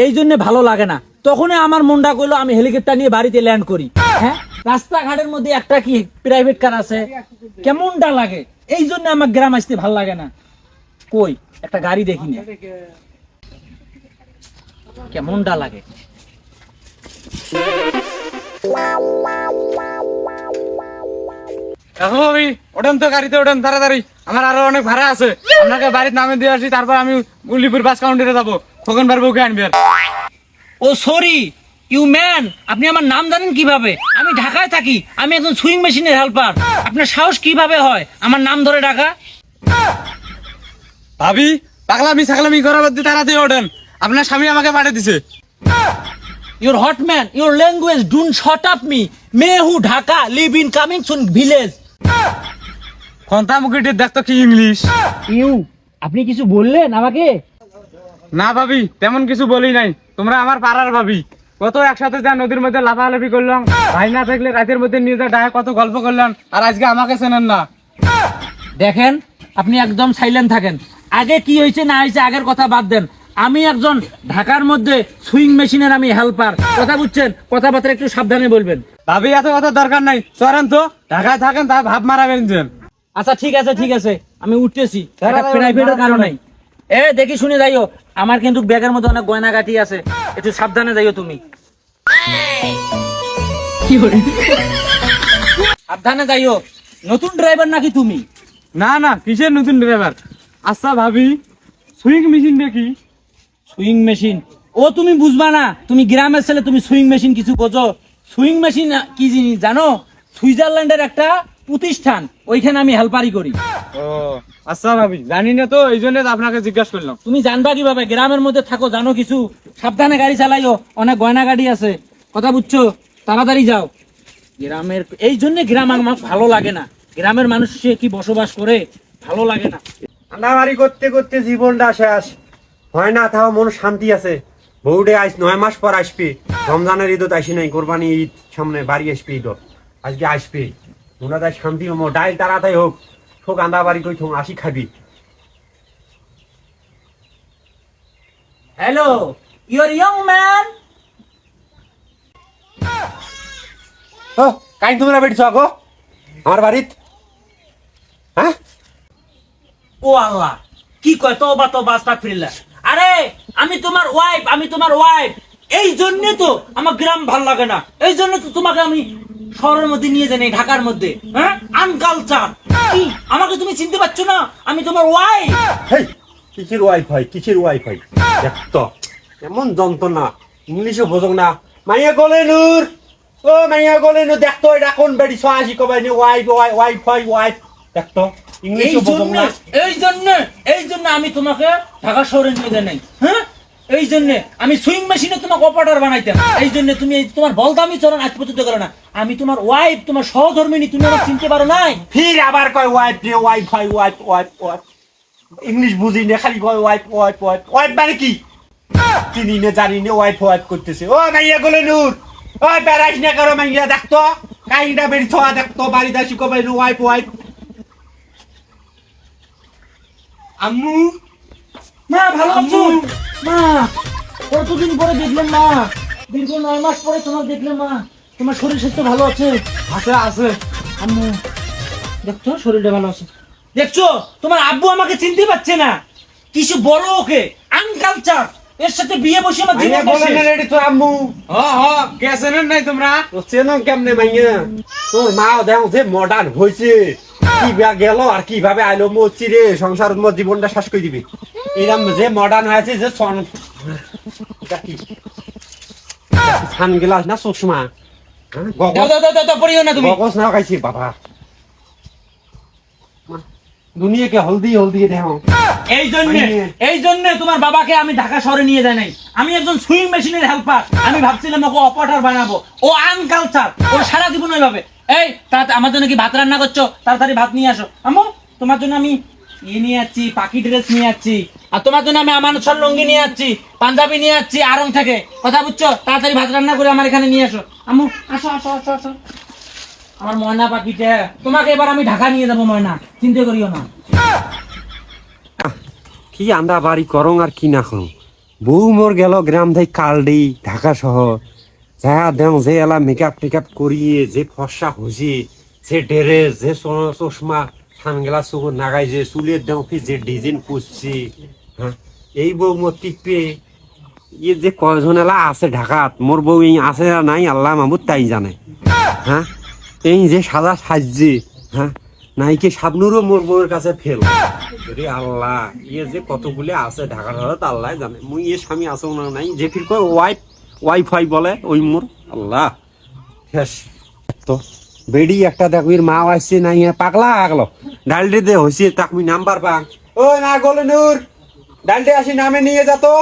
এই জন্য ভালো লাগে না, তখনই আমার মনটা কইলো আমি হেলিকপ্টার নিয়ে বাড়িতে ল্যান্ড করি। হ্যাঁ, রাস্তাঘাটের মধ্যে একটা কি প্রাইভেট কার আছে, কেমনটা লাগে। এই জন্য আমার গ্রাম আসতে ভালো লাগে না। কই একটা গাড়ি দেখি না, কেমনটা লাগে। ভাবি ওঠেন তো, গাড়িতে ওঠেন তাড়াতাড়ি, আমার আরো অনেক ভাড়া আছে। আপনাকে বাড়ির নামে দিয়ে আসি, তারপর আমি উলিপুর বাস কাউন্টারে যাবো, খোকন বার বউকে আনবে। ও সরি ইউ ম্যান, আপনি আমার নাম জানেন কিভাবে? আমি ঢাকায় থাকি, আমি একজন সুইং মেশিনের হেল্পার। আপনার সাহস কিভাবে হয় আমার নাম ধরে ডাকা? ভাবি পাগলামি ছাগলামি করার মধ্যে তাড়াতাড়ি ওঠেন, আপনার স্বামী আমাকে পাঠিয়ে দিছে। Your hot man, your language don't shut up me. May who Dhaka live in coming soon village. খন্তা মুখিটির দেখতো কি ইংলিশ। ইউ, আপনি কিছু বললেন আমাকে? না ভাবি, তেমন কিছু বলি নাই, তোমরা আমার পাড়ার ভাবি। কত একসাথে যা নদীর মধ্যে লাফালাফি করলাম, ভাই না থাকলে রাতের মধ্যে নিয়ে যা ডায় কত গল্প করলাম, আর আজকে আমাকে চেনেন না। দেখেন, আপনি একদম সাইলেন্ট থাকেন। আগে কি হয়েছে না হয়েছে আগের কথা বাদ দেন। আমি একজন ঢাকার মধ্যে সুইং মেশিনের আমি হেল্পার, কথা বুঝছেন? কথাবার্তা একটু সাবধানে বলবেন। ভাবি এত কথা দরকার নাই, চলেন তো, ঢাকায় থাকেন তা ভাব মারাবেন। আচ্ছা ঠিক আছে ঠিক আছে, আমি উঠতেছি, প্রাইভেটের কারণে। এ দেখি শুনে যাইও, আমার কিন্তু ব্যাগের মধ্যে অনেক গয়নাগাটি আছে, একটু সাবধানে যাইও তুমি। সাবধানে যাইও। নতুন ড্রাইভার নাকি তুমি? না না, কিসের নতুন ড্রাইভার? আচ্ছা ভাবি, সুইং মেশিন দেখি। Sewing machine? ও তুমি বুঝবা না, তুমি গ্রামের ছেলে, তুমি সুইং মেশিন কিছু বোঝো? সুইং মেশিন কি জিনিস জানো? সুইজারল্যান্ডের একটা প্রতিষ্ঠান, ওইখানে আমি হেল্পারি করি। ও আচ্ছা ভাবি, জানি না তো, এই জন্য আপনাকে জিজ্ঞাসা করলাম। তুমি জানবা কিভাবে? গ্রামের মধ্যে থাকো, জানো কিছু। সাবধানে গাড়ি চালাইও, অনেক গয়না গাড়ি আছে, কথা বুঝছো? তাড়াতাড়ি যাও। গ্রামের এই জন্য গ্রাম আমার ভালো লাগে না। গ্রামের মানুষ সে কি বসবাস করে, ভালো লাগে না। রান্নাবাড়ি করতে করতে জীবনটা শেষ হয় না, তাও মন শান্তি আছে। বউডে আইস 9 মাস পর আসবে, রমজানের ঈদত আসি নাই, কোরবানি ঈদ সামনে, বাড়ি আসবে ঈদত, আজকে আসবে। মনে তাই শান্তি হমো, ডাইল তাড়াতাড়ি হোক, হোক আন্দা বাড়ি কই থম, আসি খাবি। Hello, your young man. ও কাই তোমরা বেড়ছ আগো আমার বাড়িত? হ্যাঁ, ও আল্লাহ, কি কয় তওবা তওবা আস্তাগফিরুল্লাহ। আরে আমি তোমার ওয়াইফ, আমি তোমার ওয়াইফ। এই জন্য তো আমার গ্রাম ভালো লাগে না, এই জন্য তো তোমাকে আমি শহরের মধ্যে নিয়ে যাই, ঢাকার মধ্যে। হ্যাঁ, আনকালচার। কি আমাকে তুমি চিনতে পারছো না? আমি তোমার ওয়াইফ। হেই, কিসের ওয়াইফাই, কিসের ওয়াইফাই? দেখতো এমন যন্ত্রণা, ইংলিশও বোঝো না। মাইয়া গলে নূর, ও মাইয়া গলে নূর, দেখতো এটা কোন বেড়ি আসি কবাই নি, ওয়াইফ ওয়াইফাই ওয়াইফ, দেখতো ইংলিশও বোঝো না। এই জন্য আমি তোমাকে ঢাকা শহরে নিয়ে যাই নাই। হ্যাঁ, এই জন্য আমি সুইং মেশিনে তোমাকে অপারেটর বানাইতাম। এই জন্য তুমি তোমার বলদামি চরণ আজ পর্যন্ত করো না। আমি তোমার ওয়াইফ, তোমার সহধর্মিনী, তুমি আমাকে চিনতে পারো নাই? ফির আবার কয় ওয়াইফ রে, wifi wife wife wife, English বুঝি না, খালি কয় ওয়াইফ ওয়াইফ ওয়াইফ। ওয়াইফ মানে কি চিনি না জানি না, ওয়াইফ ওয়াইফ করতেছে। ও মাইয়া গলে নূর, ওই বেড়াইস না করো মাইয়া, দেখতো কাইটা বেড়ি ছোয়া, দেখতো বাড়িতে আসি কবাই নি, ওয়াইফ ওয়াইফ। আম্মু, মা ভালো আছো? মা কতদিন পরে দেখলাম মা, দীর্ঘ 9 মাস পরে তোমাকে দেখলাম মা। তোমার শরীর স্বাস্থ্য ভালো আছে? আছে আছে। আম্মু দেখছো শরীরটা ভালো আছে? দেখছো তোমার আব্বু আমাকে চিনতে পারছে না। কিছু বলো ওকে, আনকালচার। এর সাথে বিয়ে বসে আমার মাইয়া জীবন গলে শেষ। না রে তো আম্মু। হ হ, কে চেনেন নাই তোমরা? তো চেনো কেমনে মাইয়া? তোর মা দেখো যে মডার্ন হয়েছে, কি গেল আর কিভাবে আইলো, মরছি রে, সংসার মোর জীবনটা শেষ করে দিবি। এরকম যে মডার্ন হয়েছে, যে সানগ্লাস না চশমা, দাও দাও দাও দাও, পড়িও না তুমি। গগস না খাইছি বাবা, দুনিয়াকে হলদি হলদি দেখো। এই জন্য তোমার বাবাকে আমি ঢাকা শহরে নিয়ে যাই নাই। আমি একজন সুইং মেশিনের হেল্পার, আমি ভাবছিলাম ওকে অপারেটর বানাবো। ও আনকালচার, ও সারা জীবন ওইভাবে। এই তাড়াতাড়ি আমার জন্য কি ভাত রান্না করছো? তাড়াতাড়ি ভাত নিয়ে আসো। আম্মু তোমার জন্য আমি নিয়ে যাচ্ছি, পাখি ড্রেস নিয়ে যাচ্ছি, আর তোমার জন্য আমি আমার ছল লুঙ্গি নিয়ে যাচ্ছি, পাঞ্জাবি নিয়ে যাচ্ছি আরং থেকে, কথা বুঝছো? তাড়াতাড়ি ভাত রান্না করে আমার এখানে নিয়ে আসো। আম্মু আসো আসো আসো আসো, আমার ময়না পাখিটা। তোমাকে এবার আমি ঢাকা নিয়ে যাবো ময়না, চিন্তা করিও না। কি আন্দা বাড়ি করং আর কি না করং বউ মোর গেল গ্রাম থেকে কালডি ঢাকা শহর যা দেও যে এলা মেকআপ টেকআপ করিয়ে যে ফর্সা হসি যে ড্রেস যে চশমা সানগ্লাস চোখত নাগাই যে চুলের দেও যে ডিজাইন করছি হ্যাঁ এই বউ মোর টিপে ইয়ে যে কয়জন এলা আছে ঢাকাত মোর বউ এই আছে না নাই আল্লাহ মাহমুদ তাই জানে হ্যাঁ এই যে সাদা সাজছে হ্যাঁ নাইকে শাবনুরও মোর বউয়ের কাছে ফেল রে আল্লাহ ইয়ে যে কতগুলি আছে ঢাকা শহরে আল্লাহ জানে মুই এ স্বামী আছে না নাই যে ফির কয় ওয়াইফাই বলে ওই মোর আল্লাহ শেষ তো বেডি একটা দেখবির মা আসছে নাই পাগলা আগলো ডালডে দে হইছে তাক মুই নাম্বার পাং ও না গোলে নূর ডালডে আসি নামে নিয়ে যা তো